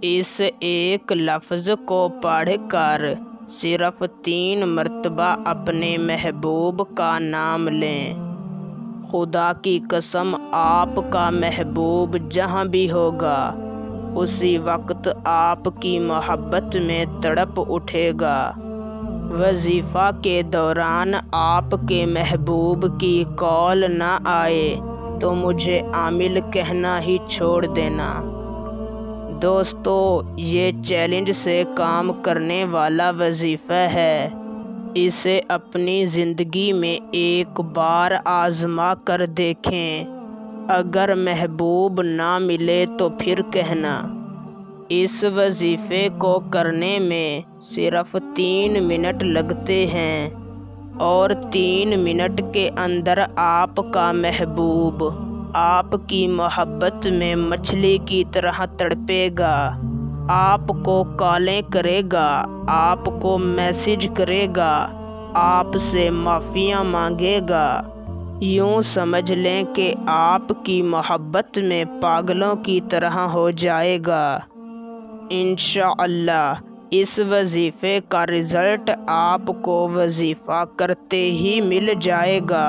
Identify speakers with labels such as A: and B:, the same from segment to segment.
A: اس ایک لفظ کو پڑھ کر صرف 3 مرتبہ اپنے محبوب کا نام لیں۔ خدا کی قسم، آپ کا محبوب جہاں بھی ہوگا اسی وقت آپ کی محبت میں تڑپ اٹھے گا۔ وظیفہ کے دوران آپ کے محبوب کی کال نہ آئے تو مجھے عامل کہنا ہی چھوڑ دینا۔ دوستو، یہ چیلنج سے کام کرنے والا وظیفہ ہے۔ اسے اپنی زندگی میں ایک بار آزما کر دیکھیں۔ اگر محبوب نہ ملے تو پھر کہنا۔ اس وظیفے کو کرنے میں صرف 3 منٹ لگتے ہیں اور 3 منٹ کے اندر آپ کا محبوب آپ کی محبت میں مچھلی کی طرح تڑپے گا، آپ کو کالیں کرے گا، آپ کو میسج کرے گا، آپ سے معافیاں مانگے گا۔ یوں سمجھ لیں کہ آپ کی محبت میں پاگلوں کی طرح ہو جائے گا۔ انشاءاللہ اس وظیفے کا رزلٹ آپ کو وظیفہ کرتے ہی مل جائے گا۔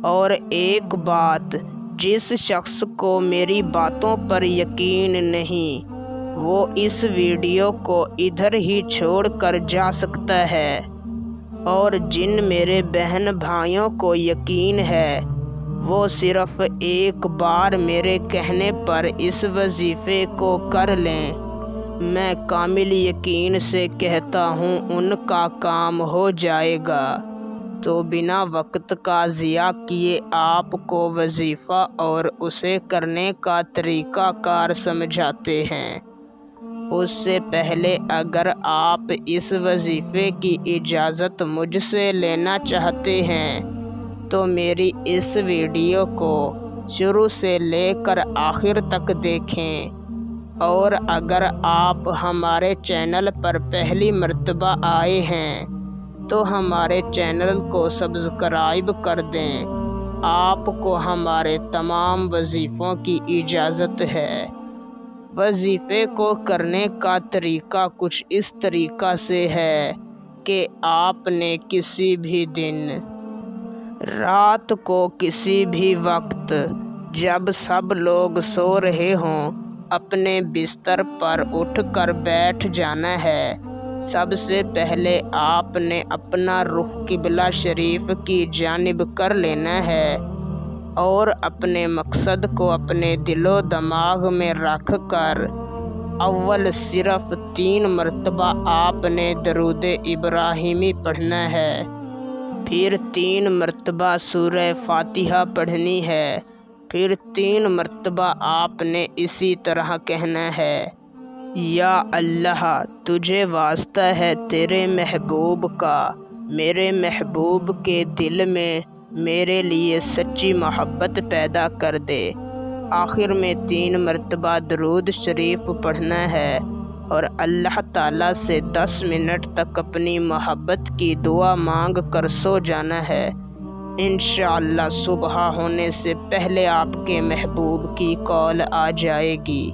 A: اور ایک بات، جس شخص کو میری باتوں پر یقین نہیں وہ اس ویڈیو کو ادھر ہی چھوڑ کر جا سکتا ہے، اور جن میرے بہن بھائیوں کو یقین ہے وہ صرف ایک بار میرے کہنے پر اس وظیفے کو کر لیں۔ میں کامل یقین سے کہتا ہوں ان کا کام ہو جائے گا۔ تو بنا وقت کا ضیاع کیے آپ کو وظیفہ اور اسے کرنے کا طریقہ کار سمجھاتے ہیں۔ اس سے پہلے اگر آپ اس وظیفے کی اجازت مجھ سے لینا چاہتے ہیں تو میری اس ویڈیو کو شروع سے لے کر آخر تک دیکھیں، اور اگر آپ ہمارے چینل پر پہلی مرتبہ آئے ہیں تو ہمارے چینل کو سبسکرائب کر دیں۔ آپ کو ہمارے تمام وظیفوں کی اجازت ہے۔ وظیفے کو کرنے کا طریقہ کچھ اس طریقہ سے ہے کہ آپ نے کسی بھی دن، رات کو، کسی بھی وقت، جب سب لوگ سو رہے ہوں، اپنے بستر پر اٹھ کر بیٹھ جانا ہے۔ سب سے پہلے آپ نے اپنا رخ قبلہ شریف کی جانب کر لینا ہے، اور اپنے مقصد کو اپنے دل و دماغ میں رکھ کر اول صرف 3 مرتبہ آپ نے درود ابراہیمی پڑھنا ہے، پھر 3 مرتبہ سورہ فاتحہ پڑھنی ہے، پھر 3 مرتبہ آپ نے اسی طرح کہنا ہے، یا اللہ تجھے واسطہ ہے تیرے محبوب کا، میرے محبوب کے دل میں میرے لیے سچی محبت پیدا کر دے۔ آخر میں 3 مرتبہ درود شریف پڑھنا ہے اور اللہ تعالیٰ سے 10 منٹ تک اپنی محبت کی دعا مانگ کر سو جانا ہے۔ انشاءاللہ صبح ہونے سے پہلے آپ کے محبوب کی کال آ جائے گی۔